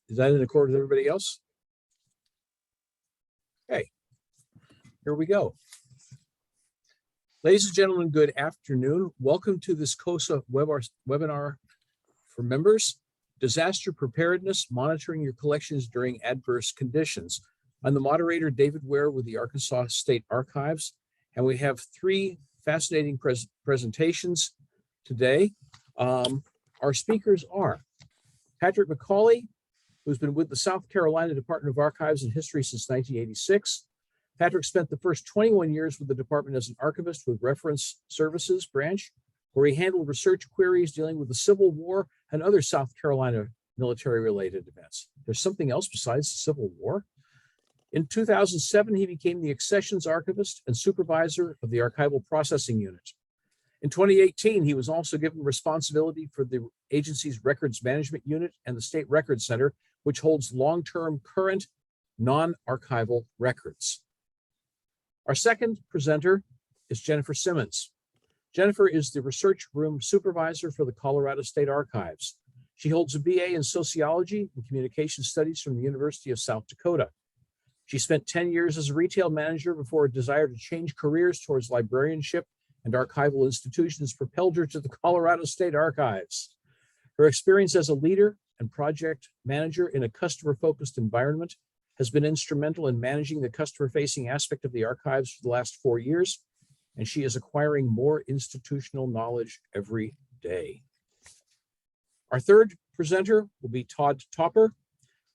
Is that in accord with everybody else? Okay, here we go. Ladies and gentlemen, good afternoon. Welcome to this CoSA webinar for members, Disaster Preparedness, Monitoring Your Collections During Adverse Conditions. I'm the moderator, David Ware with the Arkansas State Archives, and we have three fascinating presentations today. Our speakers are Patrick McCawley, who's been with the South Carolina Department of Archives and History since 1986. Patrick spent the first 21 years with the department as an archivist with Reference Services Branch, where he handled research queries dealing with the Civil War and other South Carolina military-related events. There's something else besides the Civil War. In 2007, he became the Accessions Archivist and Supervisor of the Archival Processing Unit. In 2018, he was also given responsibility for the agency's Records Management Unit and the State Records Center, which holds long-term current non-archival records. Our second presenter is Jennifer Simmons. Jennifer is the Research Room Supervisor for the Colorado State Archives. She holds a BA in Sociology and Communication Studies from the University of South Dakota. She spent 10 years as a retail manager before a desire to change careers towards librarianship and archival institutions propelled her to the Colorado State Archives. Her experience as a leader and project manager in a customer-focused environment has been instrumental in managing the customer-facing aspect of the archives for the last 4 years, and she is acquiring more institutional knowledge every day. Our third presenter will be Todd Topper.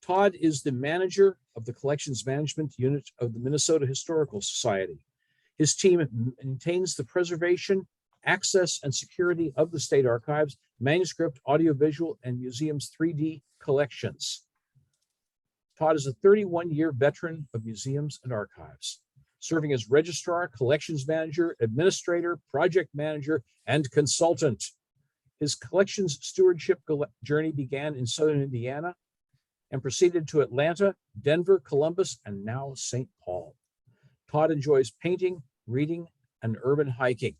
Todd is the manager of the Collections Management Unit of the Minnesota Historical Society. His team maintains the preservation, access, and security of the state archives, manuscript, audiovisual, and museums' 3D collections. Todd is a 31-year veteran of museums and archives, serving as registrar, collections manager, administrator, project manager, and consultant. His collections stewardship journey began in Southern Indiana and proceeded to Atlanta, Denver, Columbus, and now St. Paul. Todd enjoys painting, reading, and urban hiking.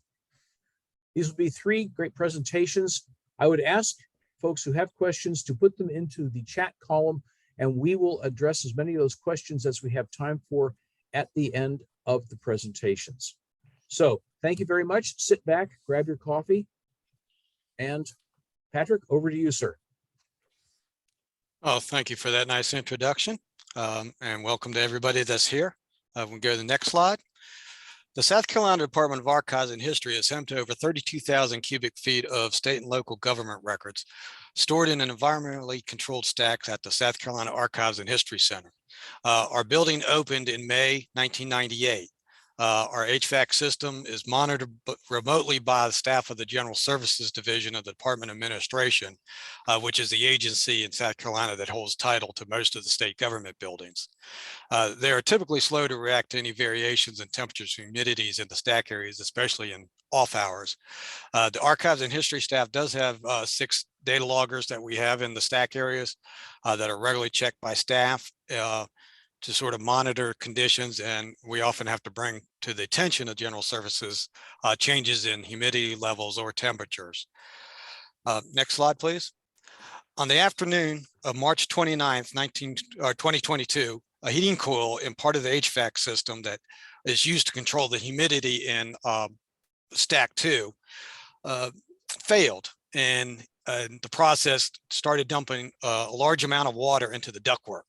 These will be three great presentations. I would ask folks who have questions to put them into the chat column, and we will address as many of those questions as we have time for at the end of the presentations. So thank you very much. Sit back, grab your coffee, and Patrick, over to you, sir. Oh, thank you for that nice introduction, and welcome to everybody that's here. We'll go to the next slide. The South Carolina Department of Archives and History is home to over 32,000 cubic feet of state and local government records stored in an environmentally controlled stacks at the South Carolina Archives and History Center. Our building opened in May 1998. Our HVAC system is monitored remotely by the staff of the General Services Division of the Department of Administration, which is the agency in South Carolina that holds title to most of the state government buildings. They are typically slow to react to any variations in temperatures and humidities in the stack areas, especially in off hours. The Archives and History staff does have 6 data loggers that we have in the stack areas that are regularly checked by staff to sort of monitor conditions, and we often have to bring to the attention of General Services changes in humidity levels or temperatures. Next slide, please. On the afternoon of March 29th, 2022, a heating coil in part of the HVAC system that is used to control the humidity in stack 2 failed, and the process started dumping a large amount of water into the ductwork.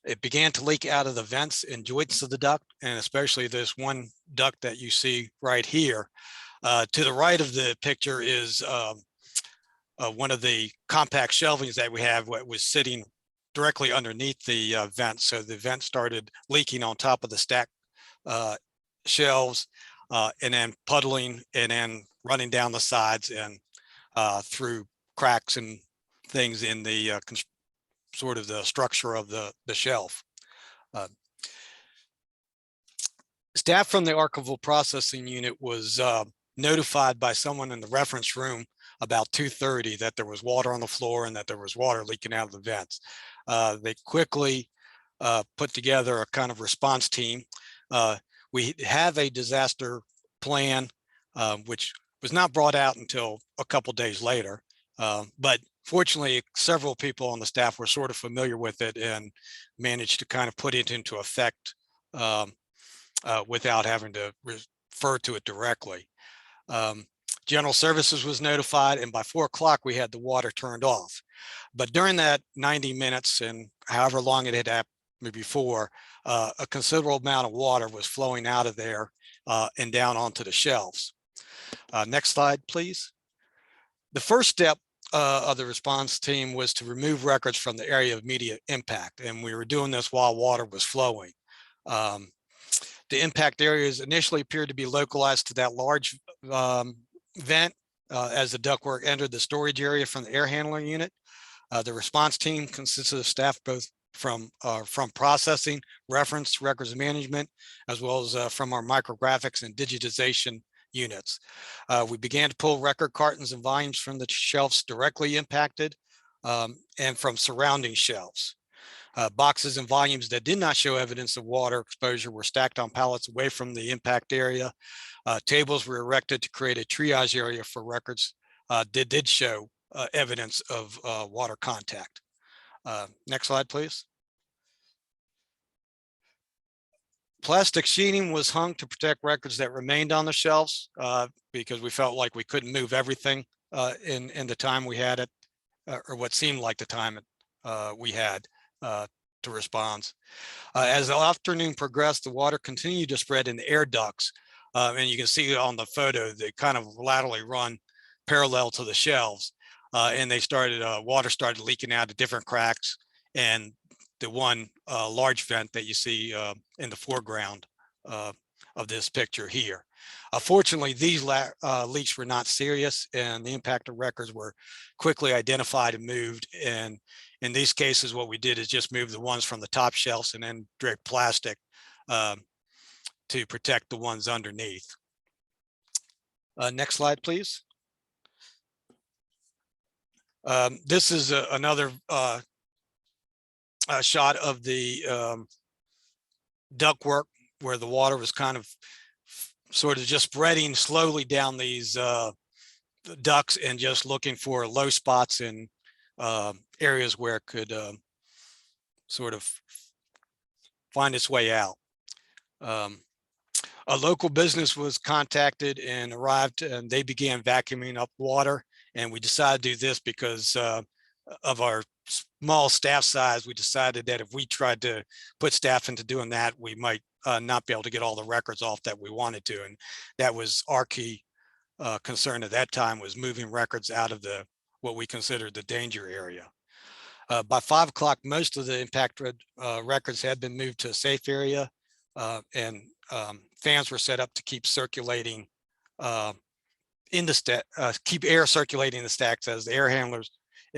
It began to leak out of the vents and joints of the duct, and especially this one duct that you see right here. To the right of the picture is one of the compact shelvings that we have, what was sitting directly underneath the vent. So the vent started leaking on top of the stack shelves, and then puddling, and then running down the sides and through cracks and things in the sort of the structure of the shelf. Staff from the Archival Processing Unit was notified by someone in the reference room about 2:30 that there was water on the floor and that there was water leaking out of the vents. They quickly put together a kind of response team. We have a disaster plan, which was not brought out until a couple days later. But Fortunately, several people on the staff were sort of familiar with it and managed to kind of put it into effect without having to refer to it directly. General Services was notified, and by 4 o'clock we had the water turned off. But during that 90 minutes and however long it had happened before, a considerable amount of water was flowing out of there and down onto the shelves. Next slide, please. The first step of the response team was to remove records from the area of immediate impact, and we were doing this while water was flowing. The impact areas initially appeared to be localized to that large vent as the ductwork entered the storage area from the air handling unit. The response team consisted of staff both from processing, reference, records management, as well as from our micrographics and digitization units. We began to pull record cartons and volumes from the shelves directly impacted and from surrounding shelves. Boxes and volumes that did not show evidence of water exposure were stacked on pallets away from the impact area. Tables were erected to create a triage area for records that did show evidence of water contact. Next slide, please. Plastic sheeting was hung to protect records that remained on the shelves because we felt like we couldn't move everything in the time we had it, or what seemed like the time we had to respond. As the afternoon progressed, the water continued to spread in the air ducts. And you can see on the photo, they kind of laterally run parallel to the shelves. And they started, water started leaking out of different cracks. And the one large vent that you see in the foreground of this picture here. Fortunately, these leaks were not serious, and the impacted records were quickly identified and moved. And in these cases, what we did is just move the ones from the top shelves and then drape plastic to protect the ones underneath. Next slide, please. This is another shot of the ductwork where the water was kind of sort of just spreading slowly down these ducts and just looking for low spots in areas where it could sort of find its way out. A local business was contacted and arrived, and they began vacuuming up water. And we decided to do this because of our small staff size. We decided that if we tried to put staff into doing that, we might not be able to get all the records off that we wanted to. And that was our key concern at that time, was moving records out of what we considered the danger area. By 5 o'clock, most of the impacted records had been moved to a safe area, and fans were set up to keep circulating in the stack, keep air circulating in the stacks, as the air handlers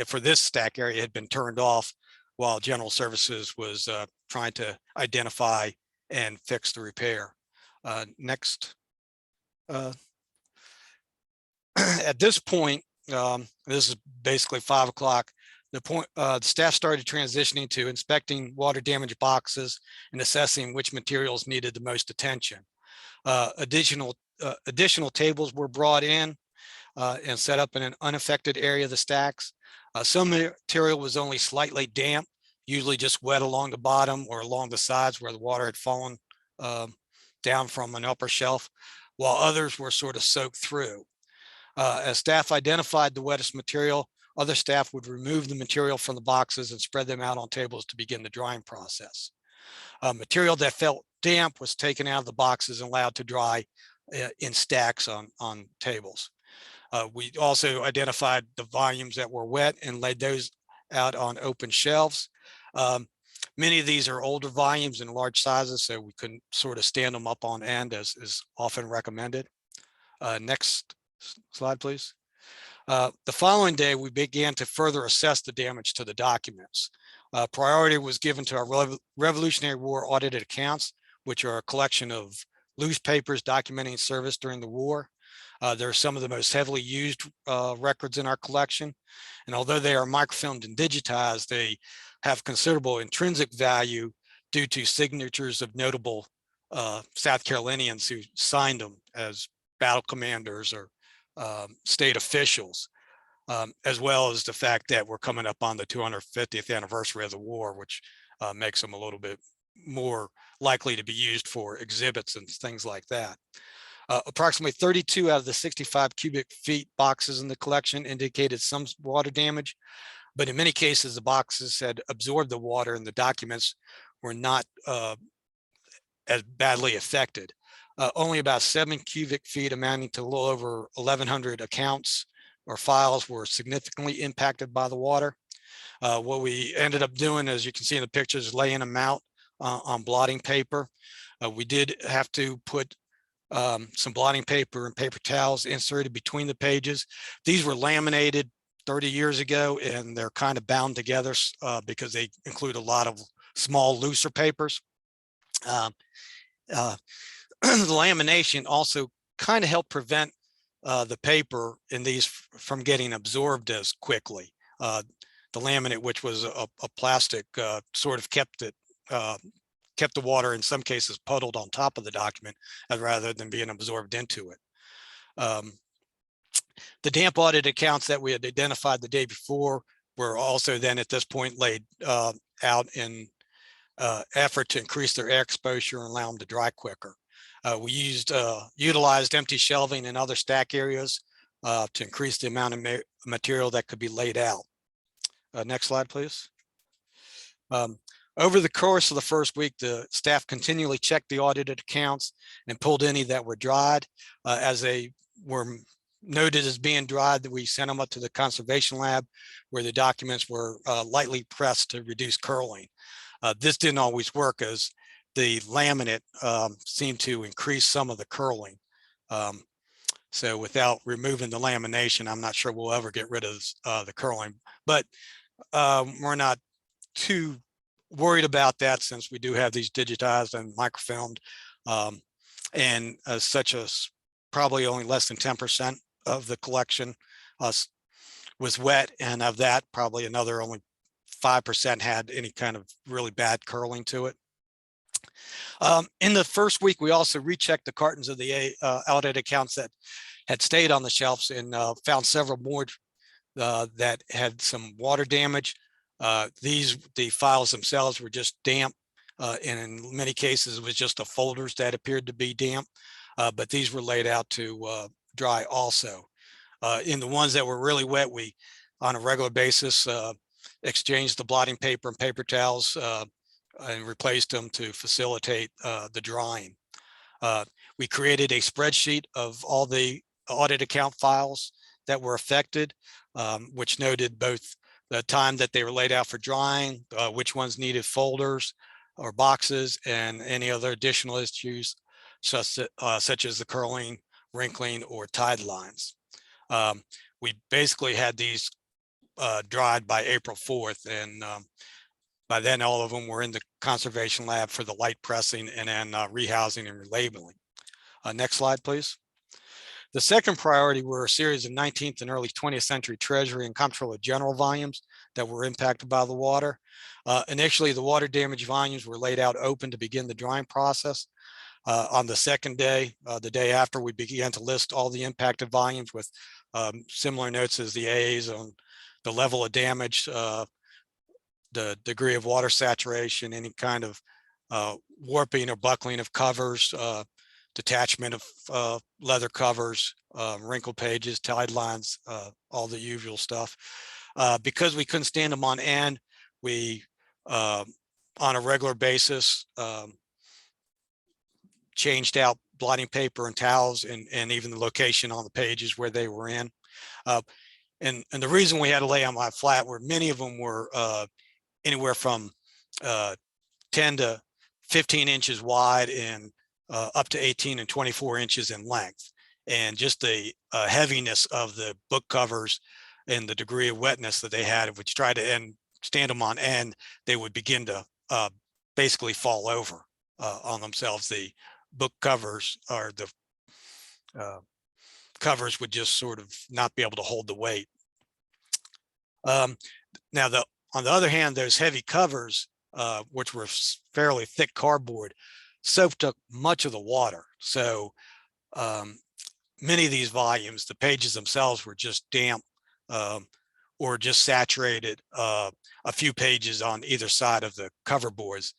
for this stack area had been turned off while General Services was trying to identify and fix the repair. Next. At this point, this is basically 5 o'clock. The staff started transitioning to inspecting water damage boxes and assessing which materials needed the most attention. Additional tables were brought in and set up in an unaffected area of the stacks. Some material was only slightly damp, usually just wet along the bottom or along the sides where the water had fallen down from an upper shelf, while others were sort of soaked through. As staff identified the wettest material, other staff would remove the material from the boxes and spread them out on tables to begin the drying process. Material that felt damp was taken out of the boxes and allowed to dry in stacks on tables. We also identified the volumes that were wet and laid those out on open shelves. Many of these are older volumes and large sizes, so we couldn't sort of stand them up on end as is often recommended. Next slide, please. The following day, we began to further assess the damage to the documents. Priority was given to our Revolutionary War audited accounts, which are a collection of loose papers documenting service during the war. They're some of the most heavily used records in our collection. And although they are microfilmed and digitized, they have considerable intrinsic value due to signatures of notable South Carolinians who signed them as battle commanders or state officials. as well as the fact that we're coming up on the 250th anniversary of the war, which makes them a little bit more likely to be used for exhibits and things like that. Approximately 32 out of the 65 cubic feet boxes in the collection indicated some water damage, but in many cases, the boxes had absorbed the water and the documents were not as badly affected. Only about 7 cubic feet amounting to a little over 1,100 accounts or files were significantly impacted by the water. What we ended up doing, as you can see in the pictures, is laying them out on blotting paper. We did have to put some blotting paper and paper towels inserted between the pages. These were laminated 30 years ago, and they're kind of bound together because they include a lot of small, looser papers. The lamination also kind of helped prevent the paper in these from getting absorbed as quickly. The laminate, which was a plastic, sort of kept the water in some cases puddled on top of the document rather than being absorbed into it. The damp audit accounts that we had identified the day before were also then at this point laid out in effort to increase their air exposure and allow them to dry quicker. We utilized empty shelving in other stack areas to increase the amount of material that could be laid out. Next slide, please. Over the course of the first week, the staff continually checked the audited accounts and pulled any that were dried. As they were noted as being dried, we sent them up to the conservation lab where the documents were lightly pressed to reduce curling. This didn't always work, as the laminate seemed to increase some of the curling. So without removing the lamination, I'm not sure we'll ever get rid of the curling, but we're not too worried about that since we do have these digitized and microfilmed, and such as probably only less than 10% of the collection was wet, and of that probably another only 5% had any kind of really bad curling to it. In the first week, we also rechecked the cartons of the audit accounts that had stayed on the shelves and found several more that had some water damage. The files themselves were just damp, and in many cases it was just the folders that appeared to be damp, but these were laid out to dry also. In the ones that were really wet, we on a regular basis exchanged the blotting paper and paper towels and replaced them to facilitate the drying. We created a spreadsheet of all the audit account files that were affected, which noted both the time that they were laid out for drying, which ones needed folders or boxes, and any other additional issues such as the curling, wrinkling, or tide lines. We basically had these dried by April 4th, and by then all of them were in the conservation lab for the light pressing and then rehousing and relabeling. Next slide, please. The second priority were a series of 19th and early 20th century Treasury and Comptroller General volumes that were impacted by the water. Initially, the water damage volumes were laid out open to begin the drying process. On the second day, the day after, we began to list all the impacted volumes with similar notes as the A's on the level of damage, the degree of water saturation, any kind of warping or buckling of covers, detachment of leather covers, wrinkled pages, tide lines, all the usual stuff. Because we couldn't stand them on end, we, on a regular basis, changed out blotting paper and towels and even the location on the pages where they were in. And the reason we had to lay them on flat were many of them were anywhere from 10 to 15 inches wide and up to 18 and 24 inches in length. And just the heaviness of the book covers and the degree of wetness that they had, if we tried to stand them on end, they would begin to basically fall over on themselves. The book covers or the covers would just sort of not be able to hold the weight. Now, on the other hand, those heavy covers, which were fairly thick cardboard, soaked up much of the water. So many of these volumes, the pages themselves were just damp or just saturated a few pages on either side of the cover boards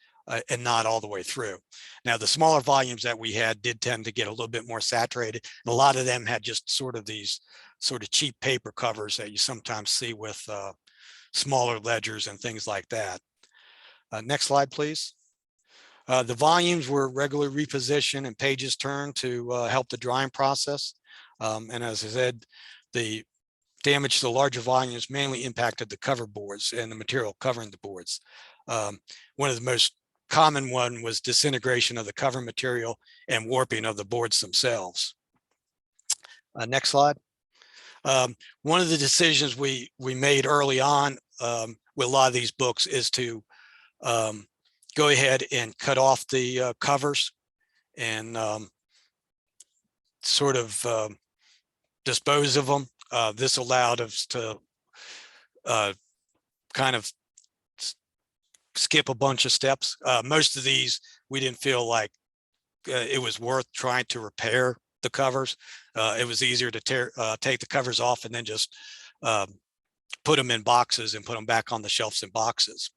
and not all the way through. Now, the smaller volumes that we had did tend to get a little bit more saturated. And a lot of them had just sort of these sort of cheap paper covers that you sometimes see with smaller ledgers and things like that. Next slide, please. The volumes were regularly repositioned and pages turned to help the drying process. And as I said, the damage to the larger volumes mainly impacted the cover boards and the material covering the boards. One of the most common one was disintegration of the cover material and warping of the boards themselves. Next slide. One of the decisions we made early on with a lot of these books is to go ahead and cut off the covers and sort of dispose of them. This allowed us to kind of skip a bunch of steps. Most of these, we didn't feel like it was worth trying to repair the covers. It was easier to take the covers off and then just put them in boxes and put them back on the shelves in boxes.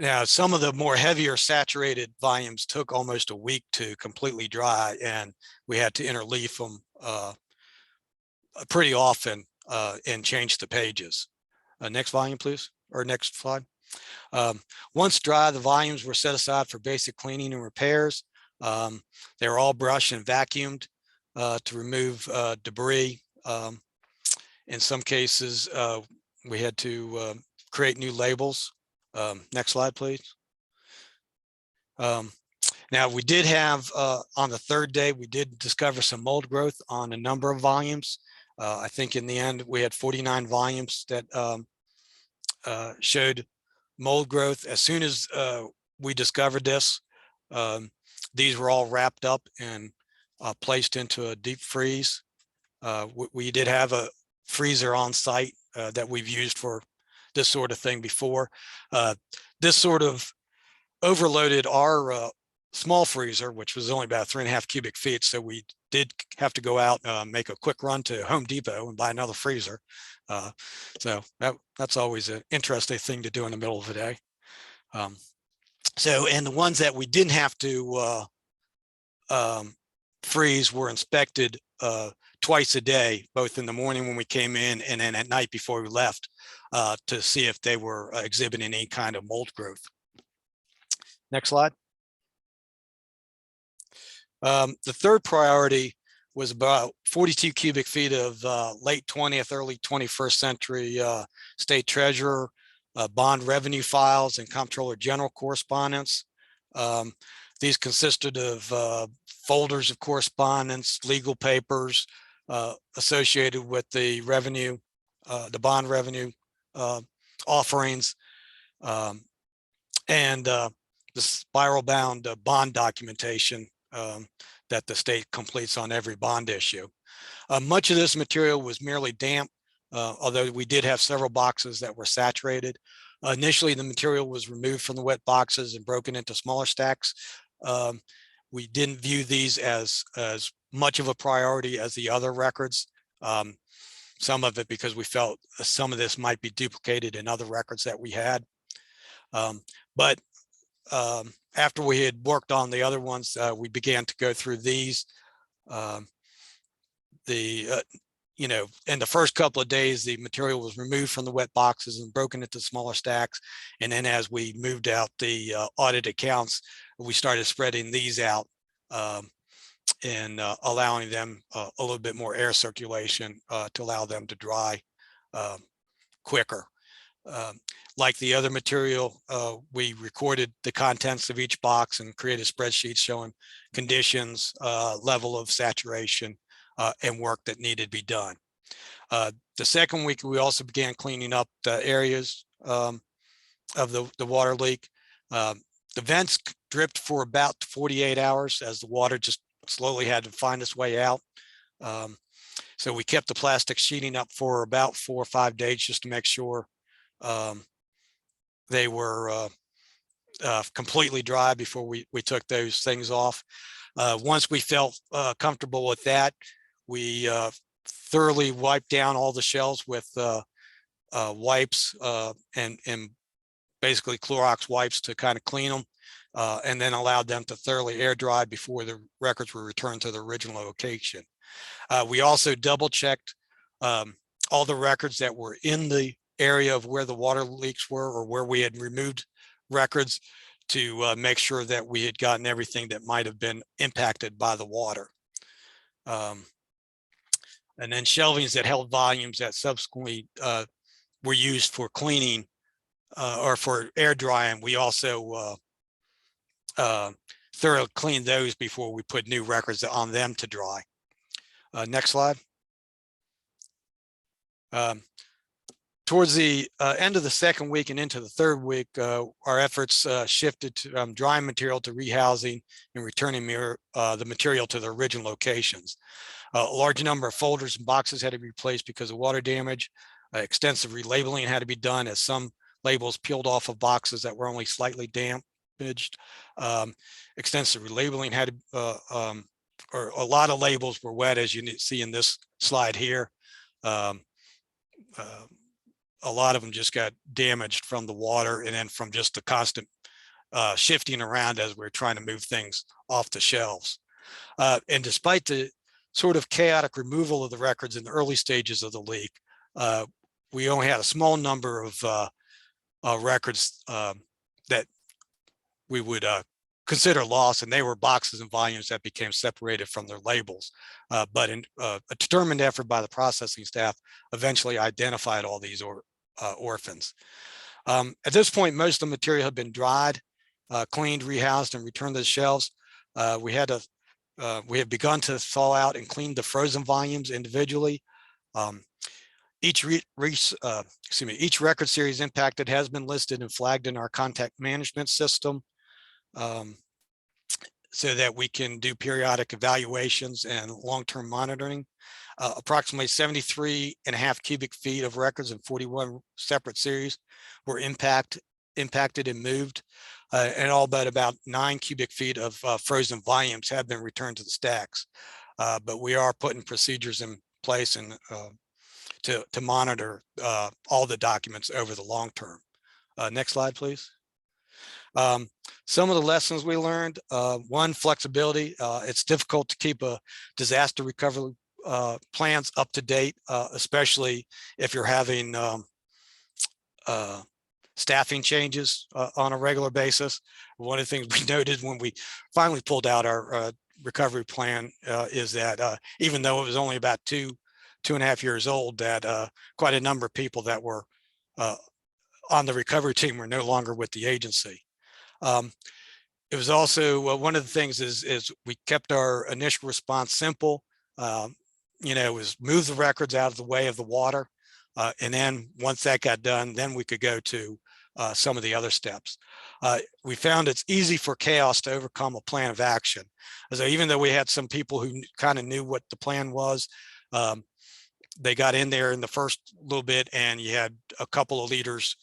Now, some of the more heavier saturated volumes took almost a week to completely dry, and we had to interleaf them pretty often and change the pages. Next volume, please, or next slide. Once dry, the volumes were set aside for basic cleaning and repairs. They were all brushed and vacuumed to remove debris. In some cases, we had to create new labels. Next slide, please. Now, we did have, on the third day, we did discover some mold growth on a number of volumes. I think in the end, we had 49 volumes that showed mold growth. As soon as we discovered this, these were all wrapped up and placed into a deep freeze. We did have a freezer on site that we've used for this sort of thing before. This sort of overloaded our small freezer, which was only about 3.5 cubic feet. So we did have to go out, make a quick run to Home Depot and buy another freezer. So that's always an interesting thing to do in the middle of the day. And the ones that we didn't have to freeze were inspected twice a day, both in the morning when we came in and then at night before we left, to see if they were exhibiting any kind of mold growth. Next slide. The third priority was about 42 cubic feet of late 20th, early 21st century state treasurer, bond revenue files, and Comptroller General correspondence. These consisted of folders of correspondence, legal papers associated with the revenue, the bond revenue offerings, and the spiral bound bond documentation that the state completes on every bond issue. Much of this material was merely damp, although we did have several boxes that were saturated. Initially, the material was removed from the wet boxes and broken into smaller stacks. We didn't view these as much of a priority as the other records. Some of it because we felt some of this might be duplicated in other records that we had. But after we had worked on the other ones, we began to go through these. You know, in the first couple of days, the material was removed from the wet boxes and broken into smaller stacks. And then as we moved out the audit accounts, we started spreading these out and allowing them a little bit more air circulation to allow them to dry quicker. Like the other material, we recorded the contents of each box and created spreadsheets showing conditions, level of saturation, and work that needed to be done. The second week, we also began cleaning up the areas of the water leak. The vents dripped for about 48 hours as the water just slowly had to find its way out. So we kept the plastic sheeting up for about 4 or 5 days just to make sure they were completely dry before we took those things off. Once we felt comfortable with that, we thoroughly wipe down all the shelves with wipes and basically Clorox wipes to kind of clean them, and then allowed them to thoroughly air dry before the records were returned to the original location. We also double checked all the records that were in the area of where the water leaks were, or where we had removed records, to make sure that we had gotten everything that might have been impacted by the water. And then shelvings that held volumes that subsequently were used for cleaning or for air drying. We also thoroughly cleaned those before we put new records on them to dry. Next slide. Towards the end of the second week and into the third week, our efforts shifted to drying material to rehousing and returning the material to the original locations. A large number of folders and boxes had to be replaced because of water damage. Extensive relabeling had to be done, as some labels peeled off of boxes that were only slightly damaged. Extensive relabeling had to, or a lot of labels were wet, as you see in this slide here. A lot of them just got damaged from the water, and then from just the constant shifting around as we're trying to move things off the shelves. And despite the sort of chaotic removal of the records in the early stages of the leak, we only had a small number of records that we would consider lost, and they were boxes and volumes that became separated from their labels. But in a determined effort by the processing staff eventually identified all these orphans. At this point, most of the material had been dried, cleaned, rehoused, and returned to the shelves. We had begun to thaw out and clean the frozen volumes individually. Each record series impacted has been listed and flagged in our contact management system, so that we can do periodic evaluations and long-term monitoring. Approximately 73.5 cubic feet of records in 41 separate series were impacted and moved, and all but about 9 cubic feet of frozen volumes have been returned to the stacks. But we are putting procedures in place and to monitor all the documents over the long term. Next slide, please. Some of the lessons we learned: one, flexibility. It's difficult to keep a disaster recovery plans up to date, especially if you're having staffing changes on a regular basis. One of the things we noted when we finally pulled out our recovery plan is that even though it was only about 2.5 years old, that quite a number of people that were on the recovery team were no longer with the agency. It was also one of the things is we kept our initial response simple. It was move the records out of the way of the water, and then once that got done, then we could go to some of the other steps. We found it's easy for chaos to overcome a plan of action. So even though we had some people who kind of knew what the plan was, they got in there in the first little bit, and you had a couple of leaders,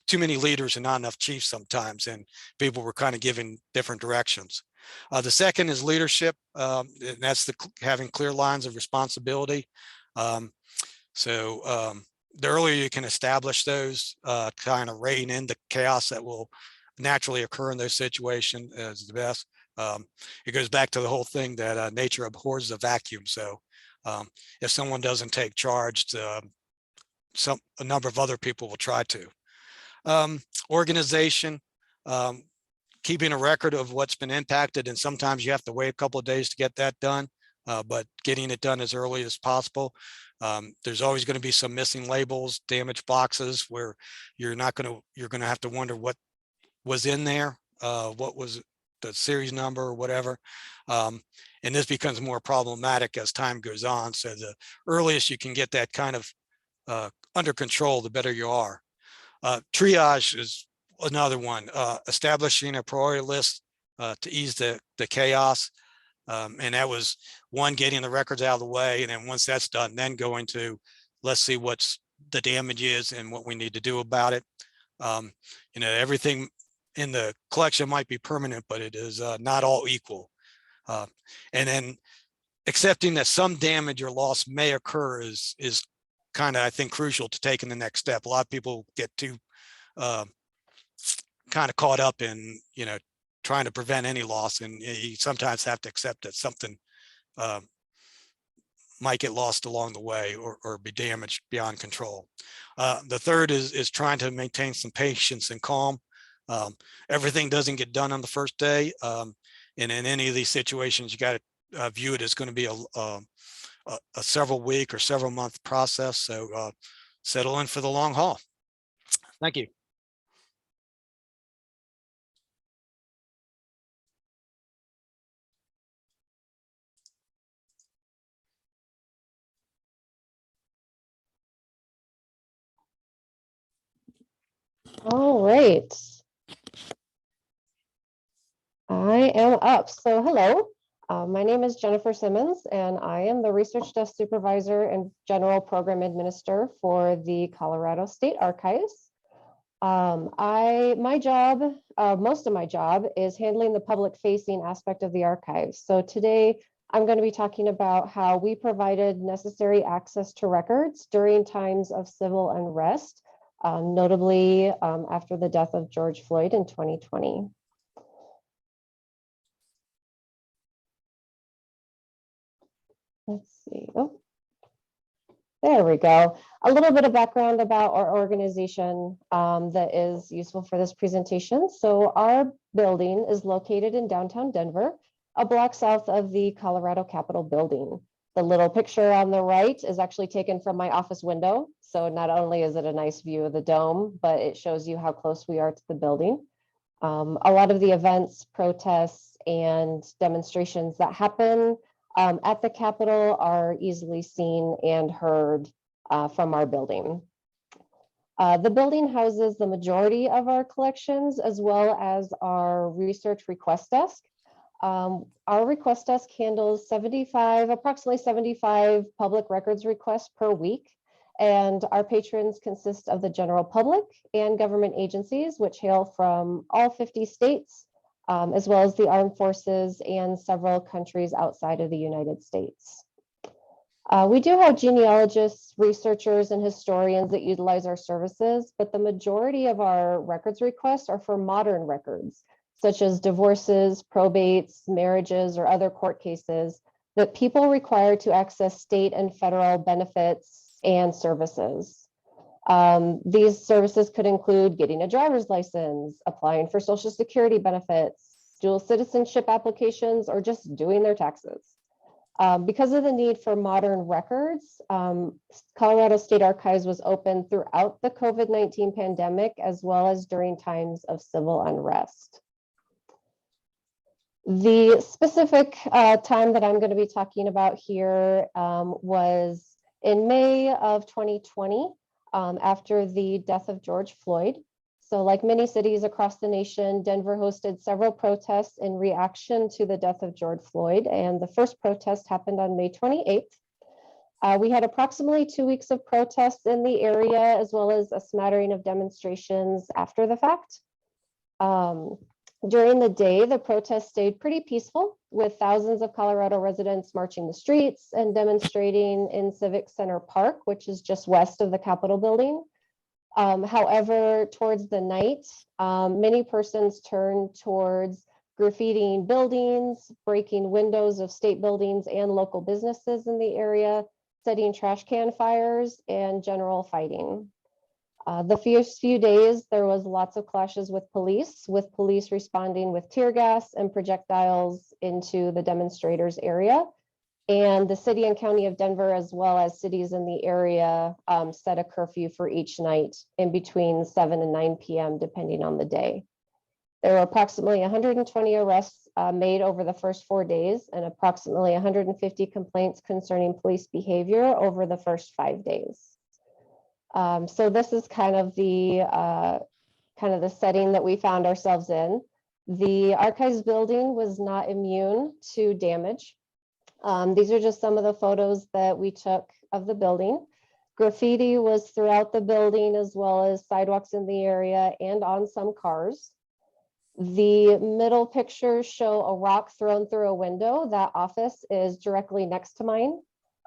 too many leaders and not enough chiefs sometimes, and people were kind of giving different directions. The second is leadership, and that's having clear lines of responsibility. The earlier you can establish those, kind of rein in the chaos that will naturally occur in those situations, is the best. It goes back to the whole thing that nature abhors the vacuum. So if someone doesn't take charge, a number of other people will try to. Organization, keeping a record of what's been impacted, and sometimes you have to wait a couple of days to get that done, but getting it done as early as possible. There's always going to be some missing labels, damaged boxes, where you're going to have to wonder what was in there, what was the series number or whatever. And this becomes more problematic as time goes on. So the earliest you can get that kind of under control, the better you are. Triage is another one, establishing a priority list to ease the chaos. And that was one, getting the records out of the way. And then once that's done, then going to, let's see what's the damage is and what we need to do about it. Everything in the collection might be permanent, but it is not all equal. And then accepting that some damage or loss may occur is kind of, I think, crucial to taking the next step. A lot of people get too kind of caught up in, trying to prevent any loss, and you sometimes have to accept that something might get lost along the way or be damaged beyond control. The third is trying to maintain some patience and calm. Everything doesn't get done on the first day. And in any of these situations, you got to view it as going to be a several week or several month process. So settle in for the long haul. Thank you. All right. I am up. So hello, my name is Jennifer Simmons, and I am the Research Desk Supervisor and General Program Administrator for the Colorado State Archives. My job, most of my job is handling the public facing aspect of the archives. So today I'm going to be talking about how we provided necessary access to records during times of civil unrest, notably after the death of George Floyd in 2020. Let's see. Oh, there we go. A little bit of background about our organization that is useful for this presentation. So our building is located in downtown Denver, a block south of the Colorado Capitol building. The little picture on the right is actually taken from my office window. So not only is it a nice view of the dome, but it shows you how close we are to the building. A lot of the events, protests, and demonstrations that happen at the Capitol are easily seen and heard from our building. The building houses the majority of our collections as well as our research request desk. Our request desk handles approximately 75 public records requests per week. And our patrons consist of the general public and government agencies, which hail from all 50 states, as well as the armed forces and several countries outside of the United States. We do have genealogists, researchers, and historians that utilize our services, but the majority of our records requests are for modern records, such as divorces, probates, marriages, or other court cases that people require to access state and federal benefits and services. These services could include getting a driver's license, applying for Social Security benefits, dual citizenship applications, or just doing their taxes. Because of the need for modern records, Colorado State Archives was open throughout the COVID-19 pandemic, as well as during times of civil unrest. The specific time that I'm going to be talking about here was in May of 2020, after the death of George Floyd. So like many cities across the nation, Denver hosted several protests in reaction to the death of George Floyd. And the first protest happened on May 28th. We had approximately 2 weeks of protests in the area, as well as a smattering of demonstrations after the fact. During the day, the protest stayed pretty peaceful, with thousands of Colorado residents marching the streets and demonstrating in Civic Center Park, which is just west of the Capitol building. However, towards the night, many persons turned towards graffitiing buildings, breaking windows of state buildings and local businesses in the area, setting trash can fires, and general fighting. The first few days, there was lots of clashes with police responding with tear gas and projectiles into the demonstrators' area. And the city and county of Denver, as well as cities in the area, set a curfew for each night in between 7 and 9 p.m., depending on the day. There were approximately 120 arrests made over the first 4 days and approximately 150 complaints concerning police behavior over the first 5 days. So this is kind of the setting that we found ourselves in. The archives building was not immune to damage. These are just some of the photos that we took of the building. Graffiti was throughout the building, as well as sidewalks in the area and on some cars. The middle pictures show a rock thrown through a window. That office is directly next to mine.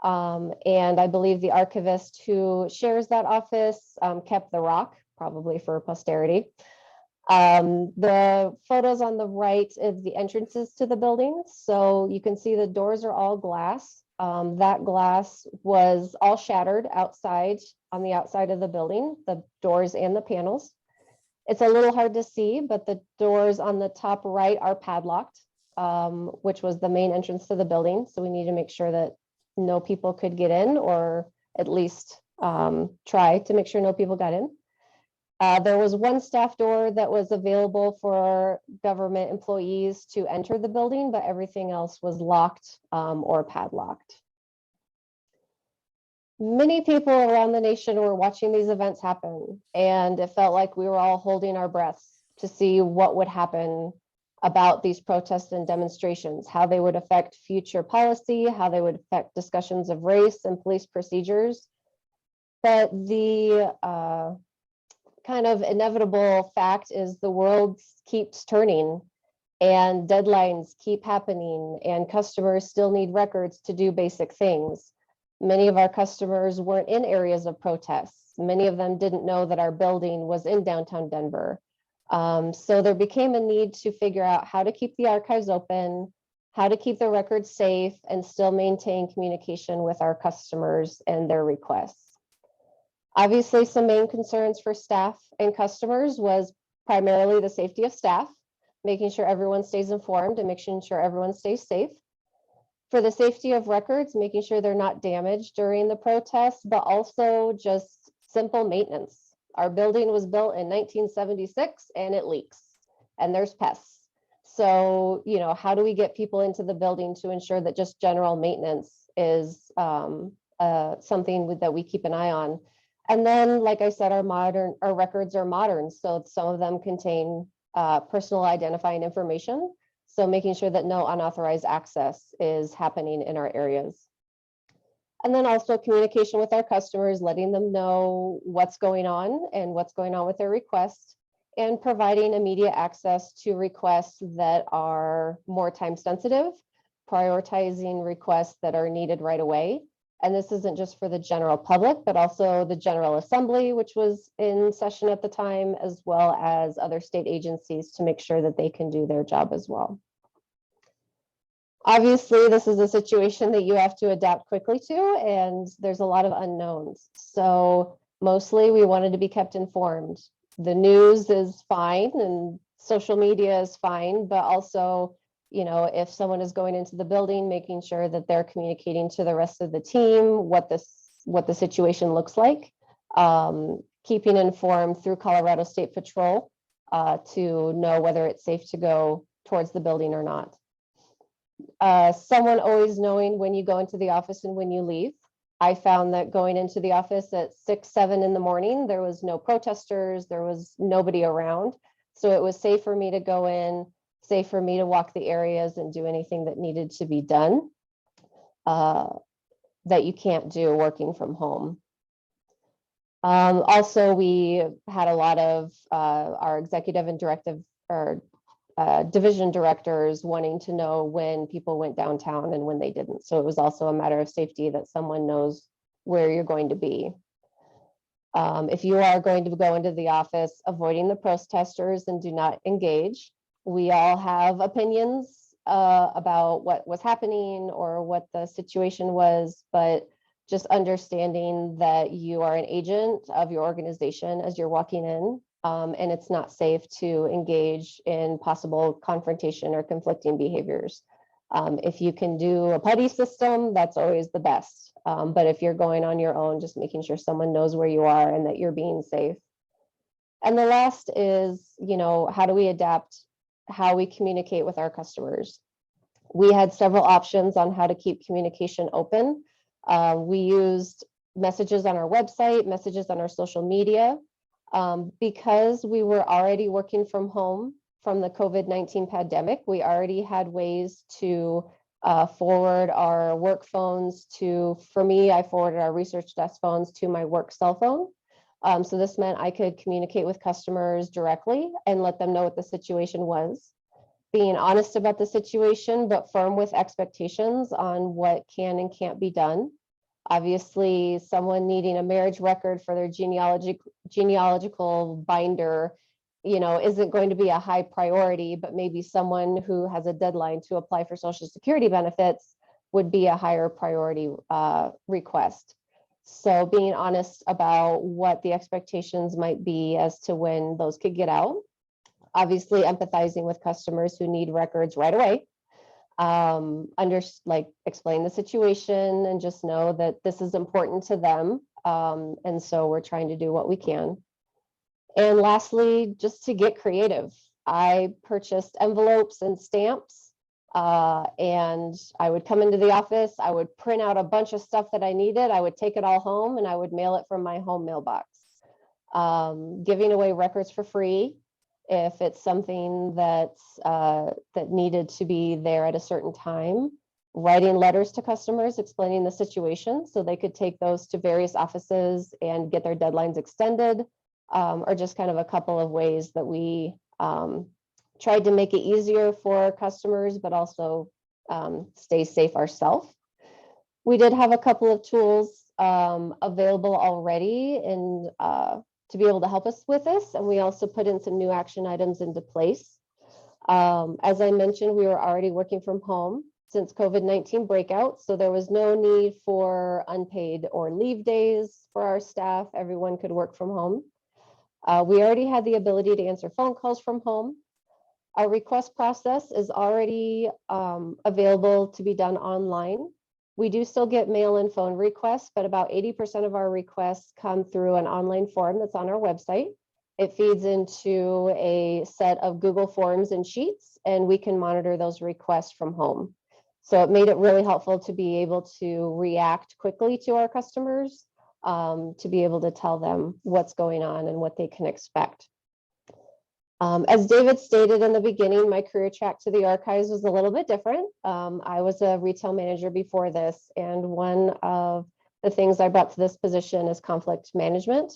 And I believe the archivist who shares that office kept the rock, probably for posterity. The photos on the right is the entrances to the building. So you can see the doors are all glass. That glass was all shattered outside on the outside of the building, the doors and the panels. It's a little hard to see, but the doors on the top right are padlocked, which was the main entrance to the building. So we need to make sure that no people could get in, or at least try to make sure no people got in. There was one staff door that was available for government employees to enter the building, but everything else was locked or padlocked. Many people around the nation were watching these events happen, and it felt like we were all holding our breaths to see what would happen about these protests and demonstrations, how they would affect future policy, how they would affect discussions of race and police procedures. But the kind of inevitable fact is the world keeps turning and deadlines keep happening and customers still need records to do basic things. Many of our customers weren't in areas of protests. Many of them didn't know that our building was in downtown Denver. So there became a need to figure out how to keep the archives open, how to keep the records safe, and still maintain communication with our customers and their requests. Obviously, some main concerns for staff and customers was primarily the safety of staff, making sure everyone stays informed and making sure everyone stays safe. For the safety of records, making sure they're not damaged during the protests, but also just simple maintenance. Our building was built in 1976 and it leaks and there's pests. So, you know, how do we get people into the building to ensure that just general maintenance is something that we keep an eye on? And then, like I said, our records are modern. So some of them contain personal identifying information. So making sure that no unauthorized access is happening in our areas. And then also communication with our customers, letting them know what's going on and what's going on with their requests, and providing immediate access to requests that are more time sensitive, prioritizing requests that are needed right away. And this isn't just for the general public, but also the General Assembly, which was in session at the time, as well as other state agencies to make sure that they can do their job as well. Obviously, this is a situation that you have to adapt quickly to, and there's a lot of unknowns. So mostly we wanted to be kept informed. The news is fine and social media is fine, but also, you know, if someone is going into the building, making sure that they're communicating to the rest of the team what the situation looks like, keeping informed through Colorado State Patrol to know whether it's safe to go towards the building or not. Someone always knowing when you go into the office and when you leave. I found that going into the office at 6, 7 in the morning, there was no protesters, there was nobody around. So it was safe for me to go in, safe for me to walk the areas and do anything that needed to be done that you can't do working from home. Also, we had a lot of our executive and directive or division directors wanting to know when people went downtown and when they didn't. So it was also a matter of safety that someone knows where you're going to be. If you are going to go into the office, avoiding the protesters and do not engage. We all have opinions about what was happening or what the situation was, but just understanding that you are an agent of your organization as you're walking in. And it's not safe to engage in possible confrontation or conflicting behaviors. If you can do a buddy system, that's always the best. But if you're going on your own, just making sure someone knows where you are and that you're being safe. And the last is, you know, how do we adapt how we communicate with our customers? We had several options on how to keep communication open. We used messages on our website, messages on our social media. Because we were already working from home from the COVID-19 pandemic, we already had ways to forward our work phones to, for me, I forwarded our research desk phones to my work cell phone. So this meant I could communicate with customers directly and let them know what the situation was, being honest about the situation, but firm with expectations on what can and can't be done. Obviously, someone needing a marriage record for their genealogical binder, isn't going to be a high priority, but maybe someone who has a deadline to apply for Social Security benefits would be a higher priority request. So being honest about what the expectations might be as to when those could get out. Obviously, empathizing with customers who need records right away. Explain the situation and just know that this is important to them. And so we're trying to do what we can. And lastly, just to get creative, I purchased envelopes and stamps, and I would come into the office, I would print out a bunch of stuff that I needed, I would take it all home and I would mail it from my home mailbox. Giving away records for free if it's something that needed to be there at a certain time, writing letters to customers explaining the situation so they could take those to various offices and get their deadlines extended, or just kind of a couple of ways that we tried to make it easier for customers, but also stay safe ourselves. We did have a couple of tools available already and to be able to help us with this. And we also put in some new action items into place. As I mentioned, we were already working from home since COVID-19 breakout. So there was no need for unpaid or leave days for our staff. Everyone could work from home. We already had the ability to answer phone calls from home. Our request process is already available to be done online. We do still get mail and phone requests, but about 80% of our requests come through an online form that's on our website. It feeds into a set of Google Forms and sheets, and we can monitor those requests from home. So it made it really helpful to be able to react quickly to our customers, to be able to tell them what's going on and what they can expect. As David stated in the beginning, my career track to the archives was a little bit different. I was a retail manager before this, and one of the things I brought to this position is conflict management.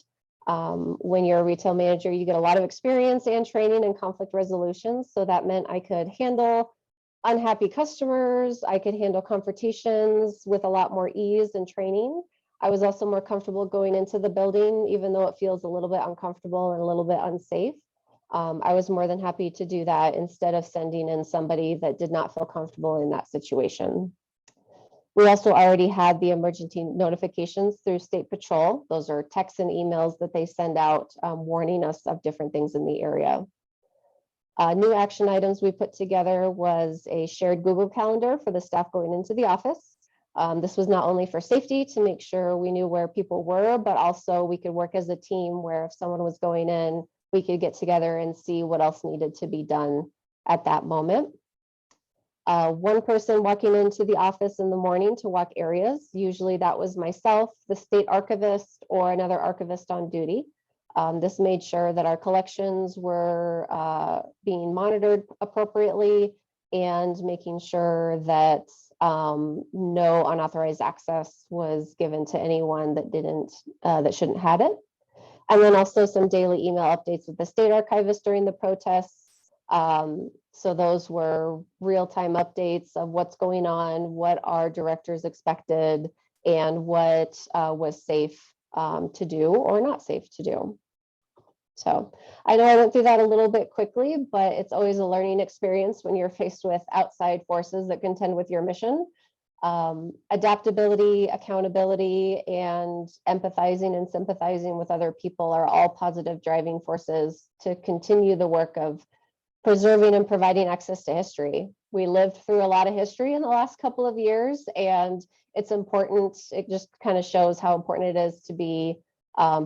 When you're a retail manager, you get a lot of experience and training in conflict resolution. So that meant I could handle unhappy customers. I could handle confrontations with a lot more ease and training. I was also more comfortable going into the building, even though it feels a little bit uncomfortable and a little bit unsafe. I was more than happy to do that instead of sending in somebody that did not feel comfortable in that situation. We also already had the emergency notifications through State Patrol. Those are texts and emails that they send out warning us of different things in the area. New action items we put together was a shared Google Calendar for the staff going into the office. This was not only for safety to make sure we knew where people were, but also we could work as a team where if someone was going in, we could get together and see what else needed to be done at that moment. One person walking into the office in the morning to walk areas. Usually that was myself, the state archivist, or another archivist on duty. This made sure that our collections were being monitored appropriately and making sure that no unauthorized access was given to anyone that shouldn't have it. And then also some daily email updates with the state archivist during the protests. So those were real-time updates of what's going on, what our directors expected, and what was safe to do or not safe to do. So I know I went through that a little bit quickly, but it's always a learning experience when you're faced with outside forces that contend with your mission. Adaptability, accountability, and empathizing and sympathizing with other people are all positive driving forces to continue the work of preserving and providing access to history. We lived through a lot of history in the last couple of years, and it's important. It just kind of shows how important it is to be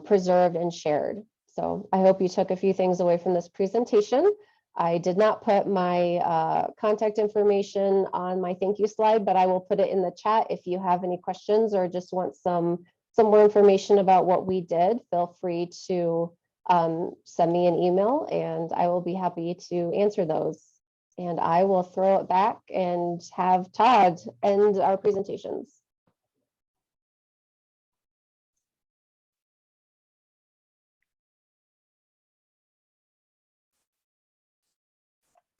preserved and shared. So I hope you took a few things away from this presentation. I did not put my contact information on my thank you slide, but I will put it in the chat. If you have any questions or just want some more information about what we did, feel free to send me an email and I will be happy to answer those. And I will throw it back and have Todd end our presentations.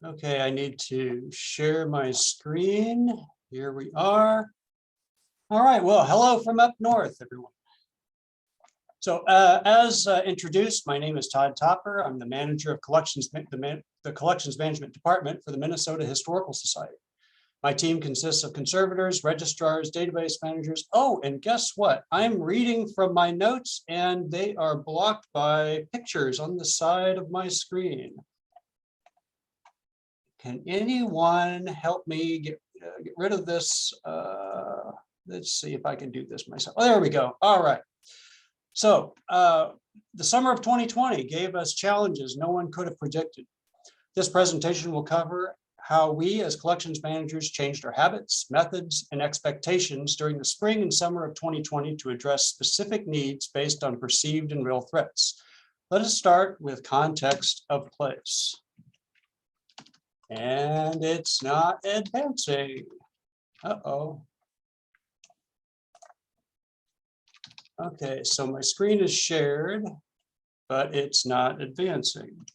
Okay, I need to share my screen. Here we are. All right, well, hello from up north, everyone. So as introduced, my name is Todd Topper. I'm the manager of collections, the Collections Management Department for the Minnesota Historical Society. My team consists of conservators, registrars, database managers. Oh, and guess what? I'm reading from my notes and they are blocked by pictures on the side of my screen. Can anyone help me get rid of this? Let's see if I can do this myself. Oh, there we go. All right. So the summer of 2020 gave us challenges no one could have predicted. This presentation will cover how we as collections managers changed our habits, methods, and expectations during the spring and summer of 2020 to address specific needs based on perceived and real threats. Let us start with context of place. And it's not advancing. Uh-oh. Okay, so my screen is shared, but it's not advancing.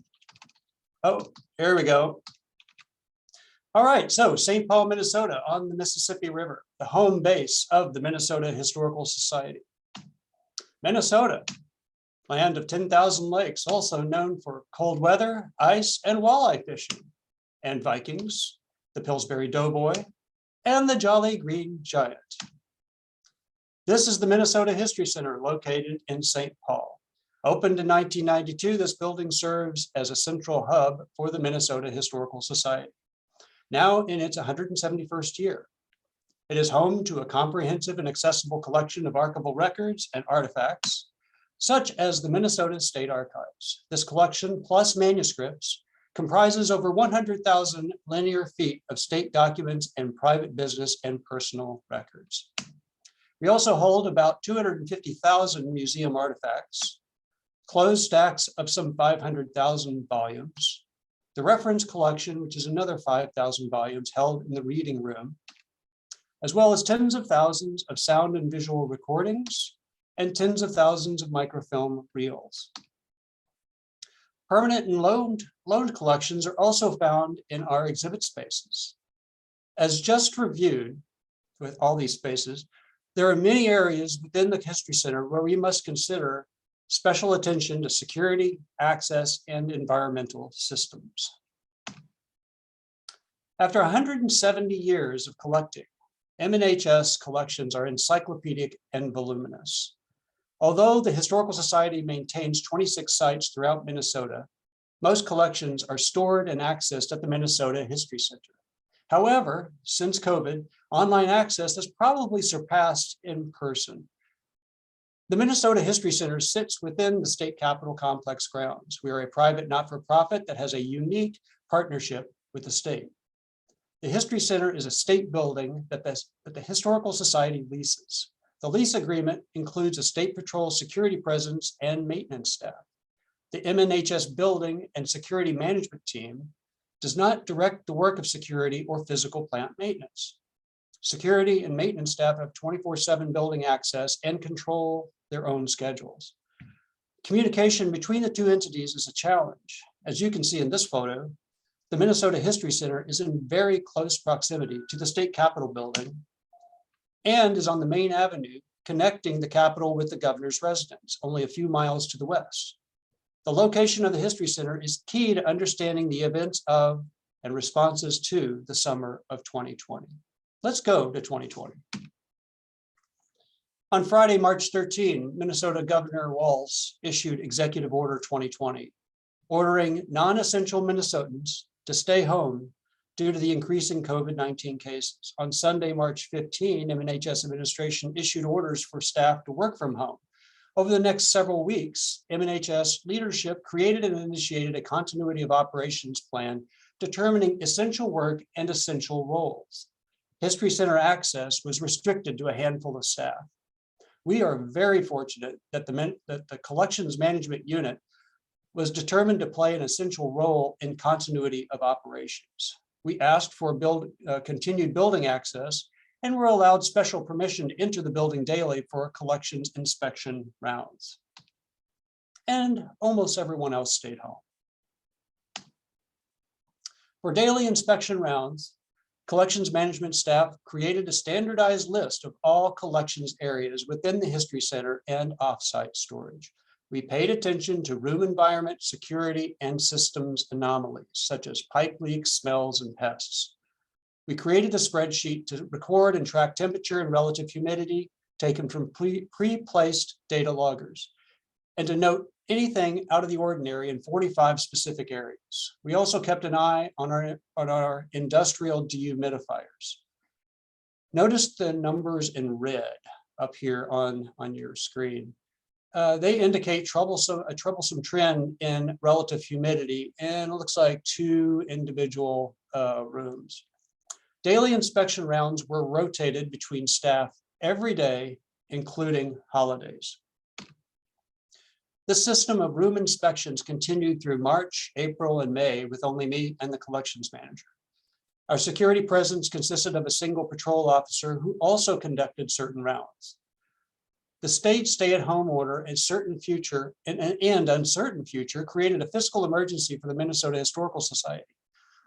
Oh, here we go. All right, so St. Paul, Minnesota on the Mississippi River, the home base of the Minnesota Historical Society. Minnesota, land of 10,000 lakes, also known for cold weather, ice, and walleye fishing, and Vikings, the Pillsbury Doughboy, and the Jolly Green Giant. This is the Minnesota History Center located in St. Paul. Opened in 1992, this building serves as a central hub for the Minnesota Historical Society. Now in its 171st year, it is home to a comprehensive and accessible collection of archival records and artifacts, such as the Minnesota State Archives. This collection, plus manuscripts, comprises over 100,000 linear feet of state documents and private business and personal records. We also hold about 250,000 museum artifacts, closed stacks of some 500,000 volumes, the reference collection, which is another 5,000 volumes held in the reading room, as well as tens of thousands of sound and visual recordings and tens of thousands of microfilm reels. Permanent and loaned collections are also found in our exhibit spaces. As just reviewed with all these spaces, there are many areas within the History Center where we must consider special attention to security, access, and environmental systems. After 170 years of collecting, MNHS collections are encyclopedic and voluminous. Although the Historical Society maintains 26 sites throughout Minnesota, most collections are stored and accessed at the Minnesota History Center. However, since COVID, online access has probably surpassed in person. The Minnesota History Center sits within the State Capitol Complex grounds. We are a private not-for-profit that has a unique partnership with the state. The History Center is a state building that the Historical Society leases. The lease agreement includes a State Patrol security presence and maintenance staff. The MNHS building and security management team does not direct the work of security or physical plant maintenance. Security and maintenance staff have 24/7 building access and control their own schedules. Communication between the two entities is a challenge. As you can see in this photo, the Minnesota History Center is in very close proximity to the State Capitol building and is on the main avenue connecting the Capitol with the governor's residence, only a few miles to the west. The location of the History Center is key to understanding the events of and responses to the summer of 2020. Let's go to 2020. On Friday, March 13, Minnesota Governor Walz issued Executive Order 2020, ordering non-essential Minnesotans to stay home due to the increasing COVID-19 cases. On Sunday, March 15, MNHS administration issued orders for staff to work from home. Over the next several weeks, MNHS leadership created and initiated a continuity of operations plan determining essential work and essential roles. History Center access was restricted to a handful of staff. We are very fortunate that the Collections Management Unit was determined to play an essential role in continuity of operations. We asked for continued building access and were allowed special permission to enter the building daily for collections inspection rounds. And almost everyone else stayed home. For daily inspection rounds, collections management staff created a standardized list of all collections areas within the History Center and offsite storage. We paid attention to room environment, security, and systems anomalies, such as pipe leaks, smells, and pests. We created a spreadsheet to record and track temperature and relative humidity taken from pre-placed data loggers, and to note anything out of the ordinary in 45 specific areas. We also kept an eye on our industrial dehumidifiers. Notice the numbers in red up here on your screen. They indicate a troublesome trend in relative humidity, and it looks like 2 individual rooms. Daily inspection rounds were rotated between staff every day, including holidays. The system of room inspections continued through March, April, and May with only me and the collections manager. Our security presence consisted of a single patrol officer who also conducted certain rounds. The state stay-at-home order and uncertain future created a fiscal emergency for the Minnesota Historical Society.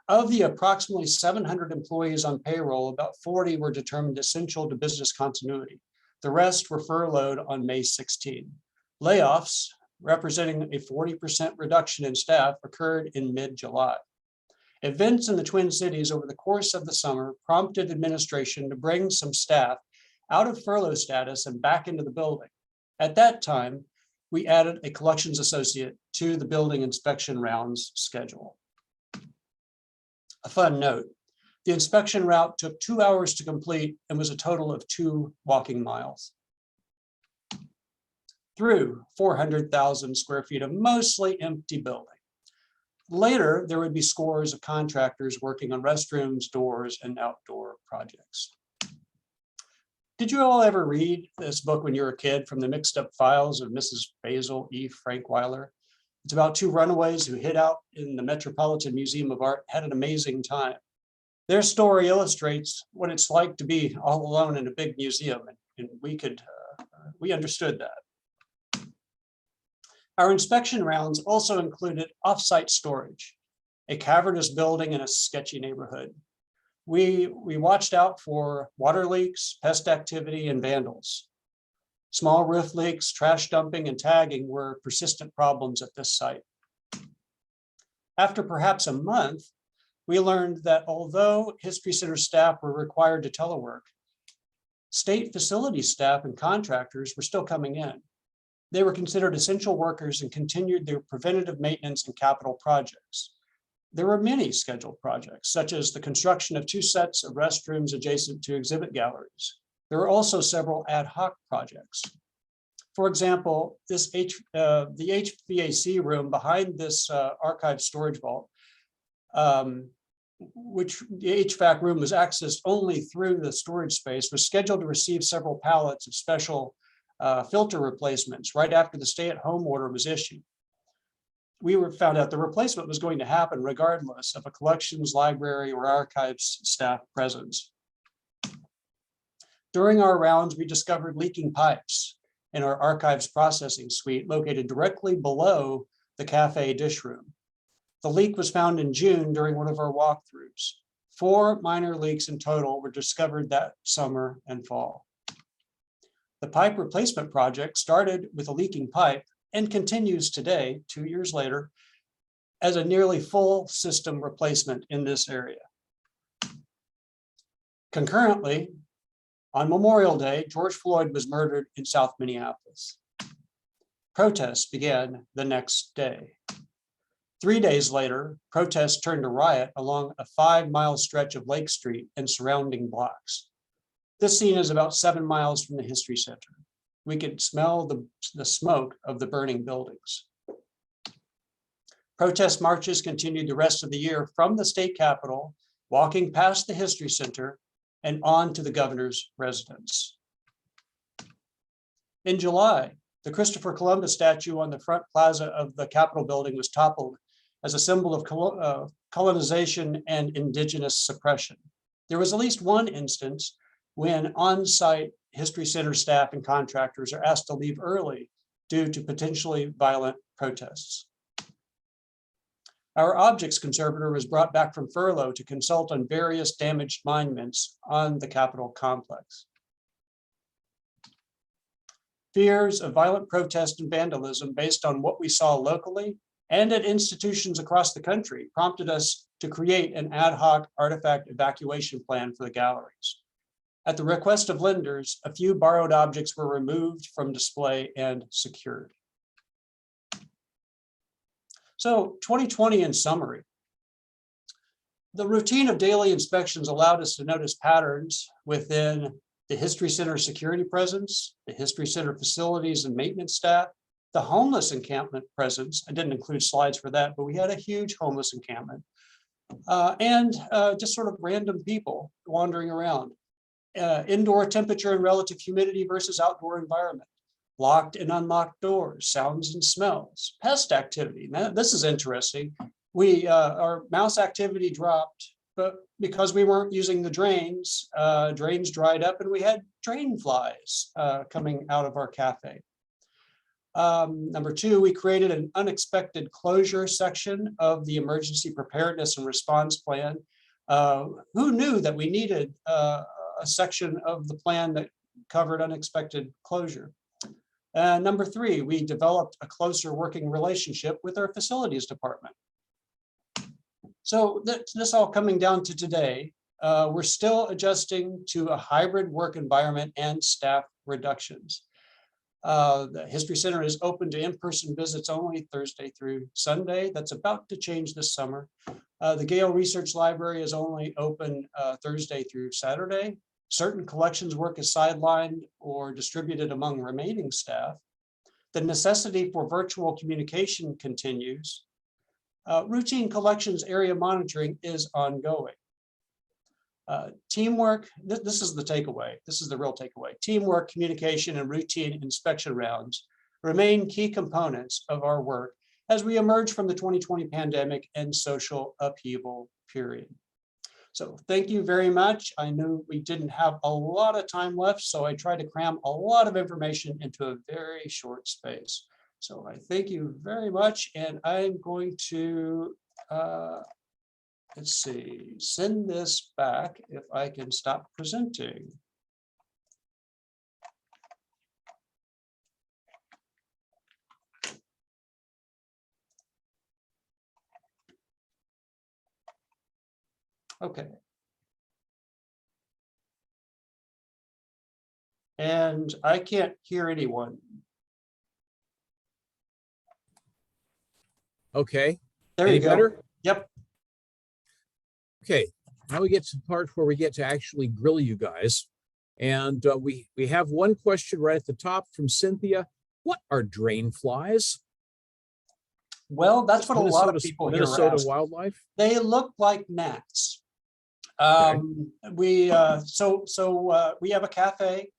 Of the approximately 700 employees on payroll, about 40 were determined essential to business continuity. The rest were furloughed on May 16. Layoffs, representing a 40% reduction in staff, occurred in mid-July. Events in the Twin Cities over the course of the summer prompted administration to bring some staff out of furlough status and back into the building. At that time, we added a collections associate to the building inspection rounds schedule. A fun note, the inspection route took 2 hours to complete and was a total of 2 walking miles through 400,000 square feet of mostly empty building. Later, there would be scores of contractors working on restrooms, doors, and outdoor projects. Did you all ever read this book when you were a kid, From the Mixed Up Files of Mrs. Basil E. Frankweiler? It's about 2 runaways who hid out in the Metropolitan Museum of Art, had an amazing time. Their story illustrates what it's like to be all alone in a big museum, and we understood that. Our inspection rounds also included offsite storage, a cavernous building in a sketchy neighborhood. We watched out for water leaks, pest activity, and vandals. Small roof leaks, trash dumping, and tagging were persistent problems at this site. After perhaps a month, we learned that although History Center staff were required to telework, state facility staff and contractors were still coming in. They were considered essential workers and continued their preventative maintenance and capital projects. There were many scheduled projects, such as the construction of 2 sets of restrooms adjacent to exhibit galleries. There were also several ad hoc projects. For example, the HVAC room behind this archive storage vault, which the HVAC room was accessed only through the storage space, was scheduled to receive several pallets of special filter replacements right after the stay-at-home order was issued. We found out the replacement was going to happen regardless of a collections, library, or archives staff presence. During our rounds, we discovered leaking pipes in our archives processing suite located directly below the cafe dish room. The leak was found in June during one of our walkthroughs. 4 minor leaks in total were discovered that summer and fall. The pipe replacement project started with a leaking pipe and continues today, 2 years later, as a nearly full system replacement in this area. Concurrently, on Memorial Day, George Floyd was murdered in South Minneapolis. Protests began the next day. 3 days later, protests turned to riot along a 5-mile stretch of Lake Street and surrounding blocks. This scene is about 7 miles from the History Center. We could smell the smoke of the burning buildings. Protest marches continued the rest of the year from the state capitol, walking past the History Center and on to the governor's residence. In July, the Christopher Columbus statue on the front plaza of the Capitol building was toppled as a symbol of colonization and indigenous suppression. There was at least one instance when on-site History Center staff and contractors are asked to leave early due to potentially violent protests. Our objects conservator was brought back from furlough to consult on various damaged monuments on the Capitol complex. Fears of violent protest and vandalism based on what we saw locally and at institutions across the country prompted us to create an ad hoc artifact evacuation plan for the galleries. At the request of lenders, a few borrowed objects were removed from display and secured. So 2020 in summary. The routine of daily inspections allowed us to notice patterns within the History Center security presence, the History Center facilities and maintenance staff, the homeless encampment presence. I didn't include slides for that, but we had a huge homeless encampment, and just sort of random people wandering around. Indoor temperature and relative humidity versus outdoor environment, locked and unlocked doors, sounds and smells, pest activity. Now, this is interesting. Our mouse activity dropped, but because we weren't using the drains, drains dried up and we had drain flies coming out of our cafe. Number two, we created an unexpected closure section of the emergency preparedness and response plan. Who knew that we needed a section of the plan that covered unexpected closure? Number three, we developed a closer working relationship with our facilities department. So this all coming down to today, we're still adjusting to a hybrid work environment and staff reductions. The History Center is open to in-person visits only Thursday through Sunday. That's about to change this summer. The Gale Research Library is only open Thursday through Saturday. Certain collections work is sidelined or distributed among remaining staff. The necessity for virtual communication continues. Routine collections area monitoring is ongoing. Teamwork, this is the takeaway. This is the real takeaway. Teamwork, communication, and routine inspection rounds remain key components of our work as we emerge from the 2020 pandemic and social upheaval period. So thank you very much. I knew we didn't have a lot of time left, so I tried to cram a lot of information into a very short space. So I thank you very much, and I'm going to, let's see, send this back if I can stop presenting. Okay. And I can't hear anyone. Okay. There Any you go. better? Yep. Okay, now we get to the part where we get to actually grill you guys. And we have one question right at the top from Cynthia. What are drain flies? Well, that's what a lot of people here Minnesota ask. wildlife. They look like gnats. We have a cafe.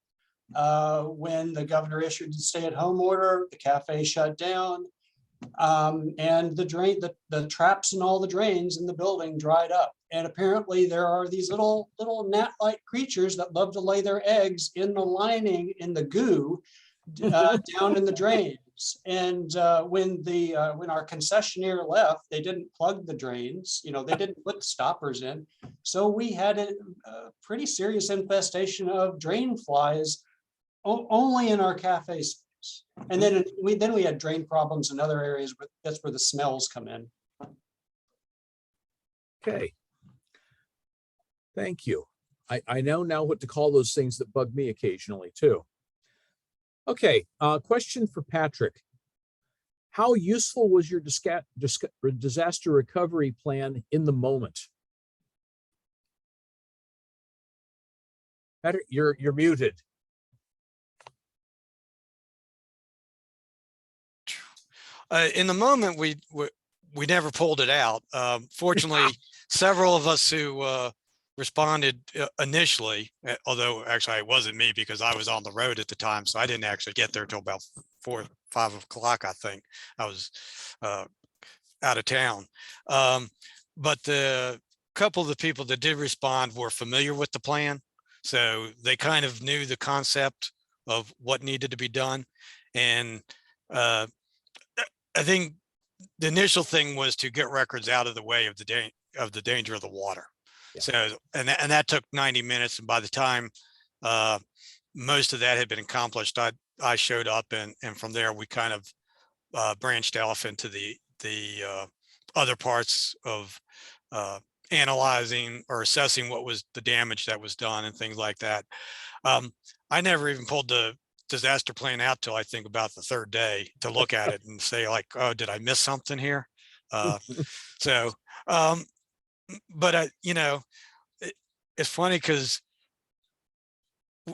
When the governor issued the stay-at-home order, the cafe shut down, and the traps and all the drains in the building dried up. And apparently there are these little gnat-like creatures that love to lay their eggs in the lining, in the goo, down in the drains. And when our concessionaire left, they didn't plug the drains. You know, they didn't put stoppers in. So we had a pretty serious infestation of drain flies only in our cafe space. And then we had drain problems in other areas, but that's where the smells come in. Okay. Thank you. I know now what to call those things that bug me occasionally too. Okay, question for Patrick. How useful was your disaster recovery plan in the moment? Patrick, you're muted. In the moment, we never pulled it out. Fortunately, several of us who responded initially, although actually it wasn't me because I was on the road at the time, so I didn't actually get there till about 4 or 5 o'clock. I think I was out of town. But the couple of the people that did respond were familiar with the plan, so they kind of knew the concept of what needed to be done. And I think the initial thing was to get records out of the way of the danger of the water. Yeah. So, and that took 90 minutes. And by the time most of that had been accomplished, I showed up, and from there we kind of branched off into the other parts of analyzing or assessing what was the damage that was done and things like that. I never even pulled the disaster plan out till I think about the third day to look at it and say like, oh, did I miss something here? So, but you know, it's funny because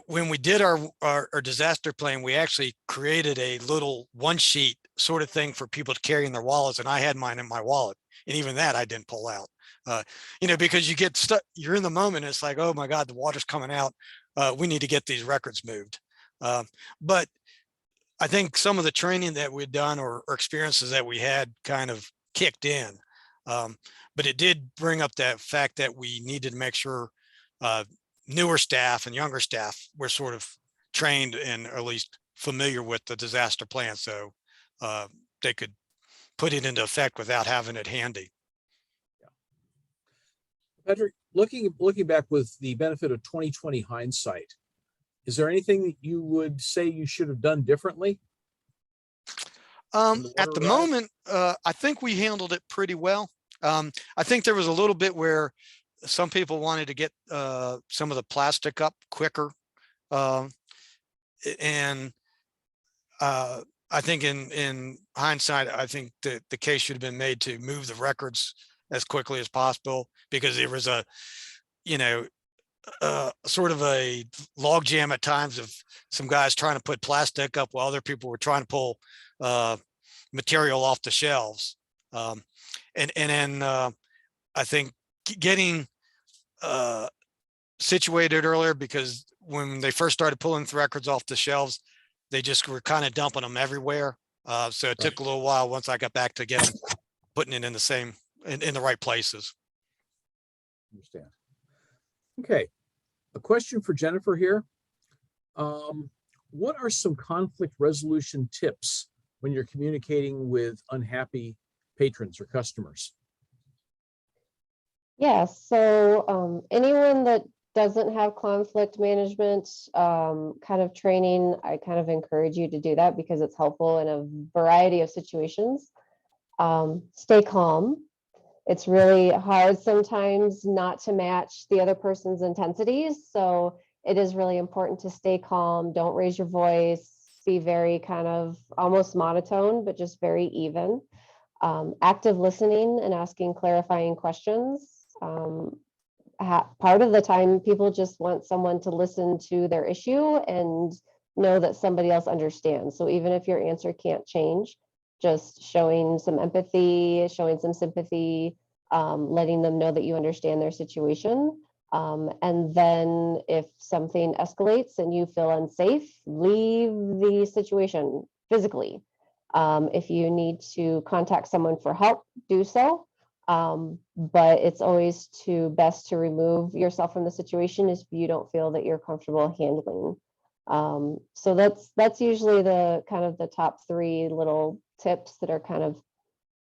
when we did our disaster plan, we actually created a little one sheet sort of thing for people to carry in their wallets, and I had mine in my wallet, and even that I didn't pull out. You know, because you get stuck, you're in the moment. It's like, oh my God, the water's coming out. We need to get these records moved. But I think some of the training that we'd done or experiences that we had kind of kicked in. But it did bring up that fact that we needed to make sure newer staff and younger staff were sort of trained and at least familiar with the disaster plan, so they could put it into effect without having it handy. Patrick, looking back with the benefit of 2020 hindsight, is there anything that you would say you should have done differently? At the moment, I think we handled it pretty well. I think there was a little bit where some people wanted to get some of the plastic up quicker. And I think in hindsight, I think that the case should have been made to move the records as quickly as possible, because there was a, you know, sort of a log jam at times of some guys trying to put plastic up while other people were trying to pull material off the shelves. And then I think getting situated earlier, because when they first started pulling the records off the shelves, they just were kind of dumping them everywhere. So it took a little while once I got back to get them, putting it in the same, in the right places. Understand. Okay. A question for Jennifer here. What are some conflict resolution tips when you're communicating with unhappy patrons or customers? Yeah, so anyone that doesn't have conflict management kind of training, I kind of encourage you to do that because it's helpful in a variety of situations. Stay calm. It's really hard sometimes not to match the other person's intensities. So it is really important to stay calm. Don't raise your voice. Be very kind of almost monotone, but just very even. Active listening and asking clarifying questions. Part of the time, people just want someone to listen to their issue and know that somebody else understands. So even if your answer can't change, just showing some empathy, showing some sympathy, letting them know that you understand their situation. And then if something escalates and you feel unsafe, leave the situation physically. If you need to contact someone for help, do so. But it's always best to remove yourself from the situation if you don't feel that you're comfortable handling. So that's usually the kind of the top three little tips that are kind of,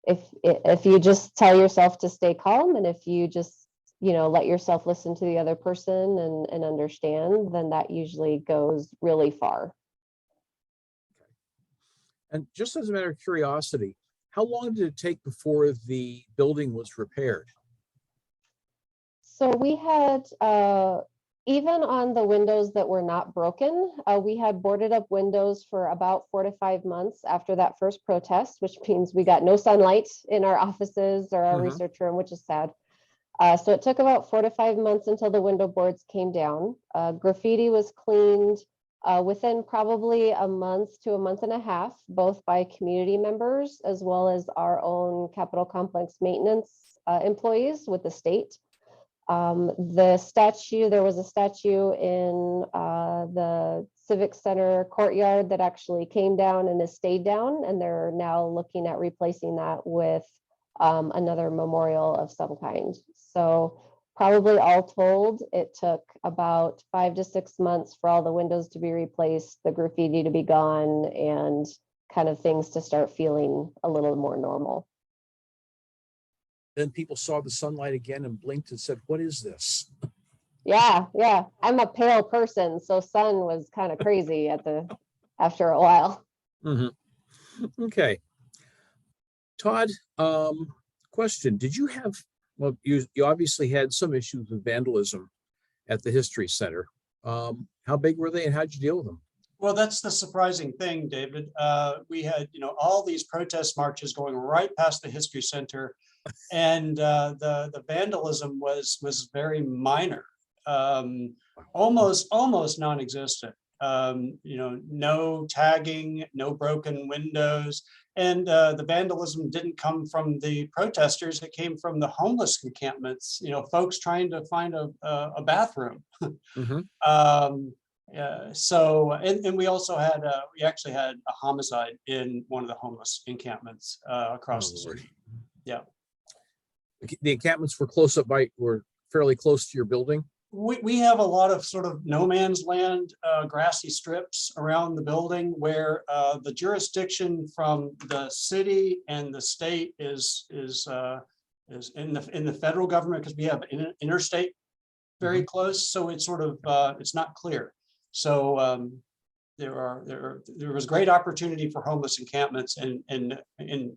if you just tell yourself to stay calm, and if you just, you know, let yourself listen to the other person and understand, then that usually goes really far. And just as a matter of curiosity, how long did it take before the building was repaired? So we had, even on the windows that were not broken, we had boarded up windows for about 4 to 5 months after that first protest, which means we got no sunlight in our offices or our research room, which is sad. So it took about 4 to 5 months until the window boards came down. Graffiti was cleaned within probably a month to a month and a half, both by community members as well as our own Capitol Complex maintenance employees with the state. The statue, there was a statue in the Civic Center courtyard that actually came down and has stayed down, and they're now looking at replacing that with another memorial of some kind. So probably all told, it took about 5 to 6 months for all the windows to be replaced, the graffiti to be gone, and kind of things to start feeling a little more normal. Then people saw the sunlight again and blinked and said, what is this? Yeah, yeah. I'm a pale person, so sun was kind of crazy after a while. Mhm. Okay. Todd, question, did you have, well, you obviously had some issues with vandalism at the History Center. How big were they and how'd you deal with them? Well, that's the surprising thing, David. We had, all these protest marches going right past the History Center, and the vandalism was very minor, almost non-existent. No tagging, no broken windows, and the vandalism didn't come from the protesters. It came from the homeless encampments. Folks trying to find a bathroom. Mhm. So, and we also had, we actually had a homicide in one of the homeless encampments across the Lord. street. Yeah. The encampments were fairly close to your building? We have a lot of sort of no man's land, grassy strips around the building where the jurisdiction from the city and the state is in the federal government, because we have interstate very close. So it's sort of it's not clear. So there was great opportunity for homeless encampments in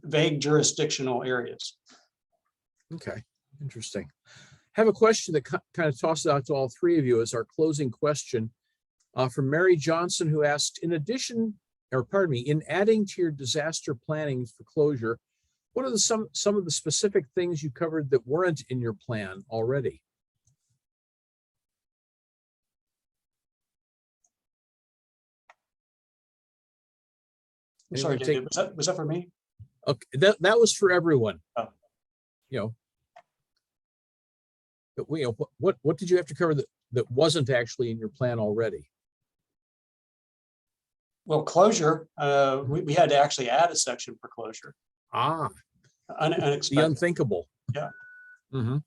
vague jurisdictional areas. Okay, interesting. Have a question that kind of tosses out to all three of you as our closing question from Mary Johnson, who asked, in adding to your disaster planning for closure, what are some of the specific things you covered that weren't in your plan already? I'm sorry, David, was that for me? Okay, that was for everyone. Oh. But what did you have to cover that wasn't actually in your plan already? Well, closure, we had to actually add a section for closure. The Unexpected. unthinkable. Yeah. Mm-hmm.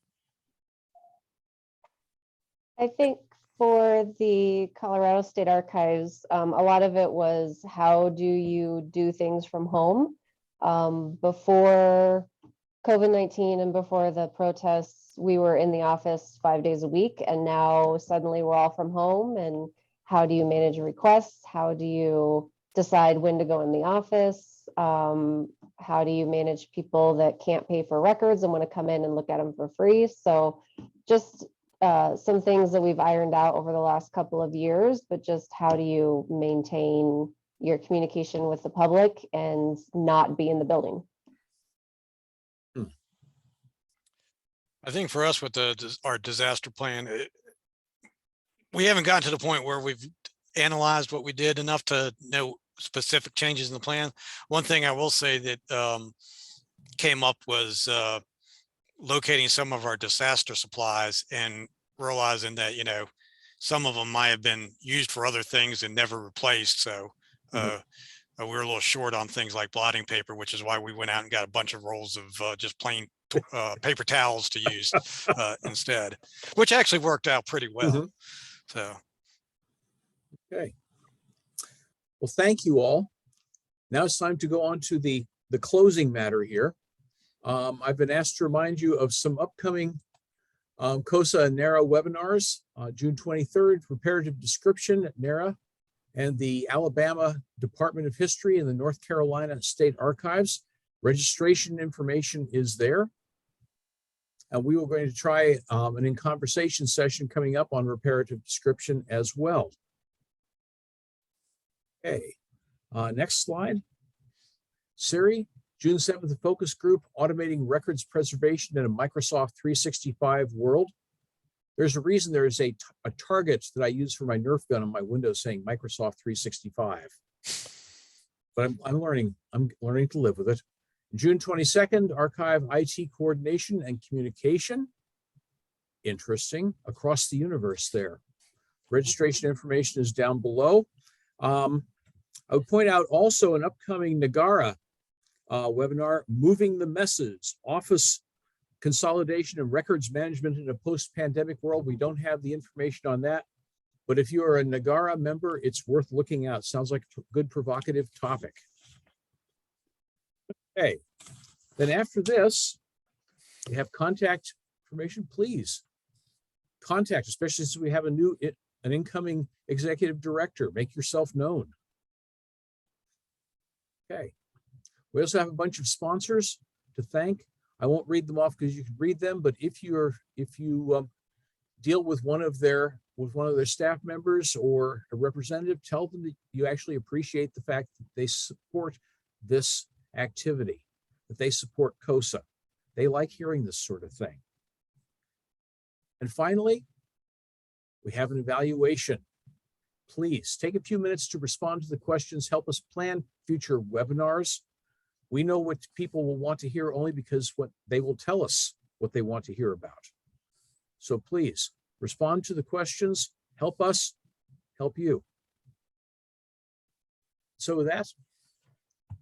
I think for the Colorado State Archives, a lot of it was how do you do things from home? Before COVID-19 and before the protests, we were in the office 5 days a week, and now suddenly we're all from home. And how do you manage requests? How do you decide when to go in the office? How do you manage people that can't pay for records and want to come in and look at them for free? So just some things that we've ironed out over the last couple of years, but just how do you maintain your communication with the public and not be in the building? I think for us with our disaster plan, we haven't gotten to the point where we've analyzed what we did enough to know specific changes in the plan. One thing I will say that came up was locating some of our disaster supplies and realizing that, some of them might have been used for other things and never replaced. So we were a little short on things like blotting paper, which is why we went out and got a bunch of rolls of just plain paper towels to use instead, which actually worked out pretty well. So. Okay. Well, thank you all. Now it's time to go on to the closing matter here. I've been asked to remind you of some upcoming CoSA and NARA webinars. June 23rd, Reparative Description at NARA and the Alabama Department of History and the North Carolina State Archives. Registration information is there. And we were going to try an in conversation session coming up on reparative description as well. Okay, next slide. Siri, June 7th, the focus group, automating records preservation in a Microsoft 365 world. There's a reason there is a target that I use for my Nerf gun on my window saying Microsoft 365. But I'm learning to live with it. June 22nd, archive IT coordination and communication. Interesting, across the universe there. Registration information is down below. I would point out also an upcoming Nagara webinar, Moving the Messes, Office Consolidation and Records Management in a Post-Pandemic World. We don't have the information on that. But if you are a Nagara member, it's worth looking at. Sounds like a good provocative topic. Okay, then after this, you have contact information, please. Contact, especially since we have an incoming executive director, make yourself known. Okay. We also have a bunch of sponsors to thank. I won't read them off because you can read them, but if you deal with one of their staff members or a representative, tell them that you actually appreciate the fact that they support this activity, that they support CoSA. They like hearing this sort of thing. And finally, we have an evaluation. Please take a few minutes to respond to the questions, help us plan future webinars. We know what people will want to hear only because what they will tell us what they want to hear about. So please respond to the questions, help us, help you. So with that,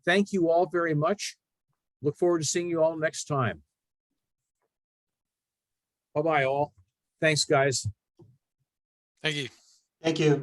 thank you all very much. Look forward to seeing you all next time. Bye-bye all. Thanks, guys. Thank you. Thank you.